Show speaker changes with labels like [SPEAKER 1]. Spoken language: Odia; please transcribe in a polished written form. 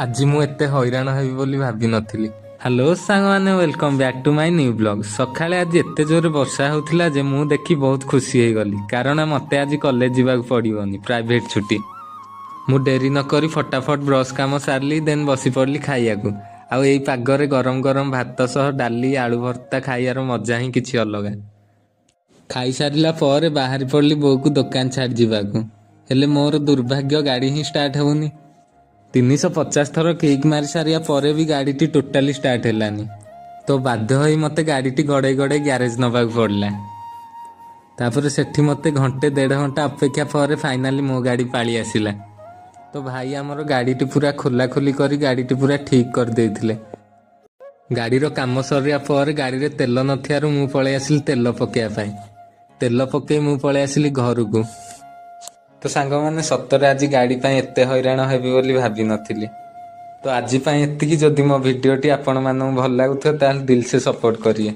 [SPEAKER 1] ଆଜି ମୁଁ ଏତେ ହଇରାଣ ହେବି ବୋଲି ଭାବିନଥିଲି। ହ୍ୟାଲୋ ସାଙ୍ଗମାନେ, welcome back to my new blog. ସକାଳେ ଆଜି ଏତେ ଜୋରେ ବର୍ଷା ହେଉଥିଲା ଯେ ମୁଁ ଦେଖି ବହୁତ ଖୁସି ହେଇଗଲି, କାରଣ ମୋତେ ଆଜି କଲେଜ ଯିବାକୁ ପଡ଼ିବନି, ପ୍ରାଇଭେଟ ଛୁଟି। ମୁଁ ଡେରି ନକରି ଫଟାଫଟ ବ୍ରସ୍ କାମ ସାରିଲି, ଦେନ୍ ବସି ପଡ଼ିଲି ଖାଇବାକୁ। ଆଉ ଏଇ ପାଗରେ ଗରମ ଗରମ ଭାତ ସହ ଡାଲି ଆଳୁ ଭର୍ତ୍ତା ଖାଇବାର ମଜା ହିଁ କିଛି ଅଲଗା। ଖାଇସାରିଲା ପରେ ବାହାରି ପଡ଼ିଲି ବୋଉକୁ ଦୋକାନ ଛାଡ଼ି ଯିବାକୁ, ହେଲେ ମୋର ଦୁର୍ଭାଗ୍ୟ ଗାଡ଼ି ହିଁ ଷ୍ଟାର୍ଟ ହେଉନି। 350 ଥର କିକ୍ ମାରି ସାରିବା ପରେ ବି ଗାଡ଼ିଟି ଟୋଟାଲି ଷ୍ଟାର୍ଟ ହେଲାନି। ତ ବାଧ୍ୟ ହୋଇ ମୋତେ ଗାଡ଼ିଟି ଗଡ଼େଇ ଗଡ଼େଇ ଗ୍ୟାରେଜ ନେବାକୁ ପଡ଼ିଲା। ତାପରେ ସେଠି ମୋତେ ଘଣ୍ଟେ 1.5 ଘଣ୍ଟା ଅପେକ୍ଷା ପରେ ଫାଇନାଲି ମୋ ଗାଡ଼ି ପାଳି ଆସିଲା। ତ ଭାଇ ଆମର ଗାଡ଼ିଟି ପୁରା ଖୋଲାଖୋଲି କରି ଗାଡ଼ିଟି ପୁରା ଠିକ୍ କରିଦେଇଥିଲେ। ଗାଡ଼ିର କାମ ସରିବା ପରେ ଗାଡ଼ିରେ ତେଲ ନଥିବାରୁ ମୁଁ ପଳେଇ ଆସିଲି ତେଲ ପକାଇବା ପାଇଁ। ତେଲ ପକାଇ ମୁଁ ପଳେଇ ଆସିଲି ଘରକୁ। ତ ସାଙ୍ଗମାନେ, ସତରେ ଆଜି ଗାଡ଼ି ପାଇଁ ଏତେ ହଇରାଣ ହେବି ବୋଲି ଭାବିନଥିଲି। ତ ଆଜି ପାଇଁ ଏତିକି। ଯଦି ମୋ ଭିଡ଼ିଓଟି ଆପଣମାନଙ୍କୁ ଭଲ ଲାଗୁଥିବ ତାହେଲେ ଦିଲ୍ ସେ ସପୋର୍ଟ କରିବେ।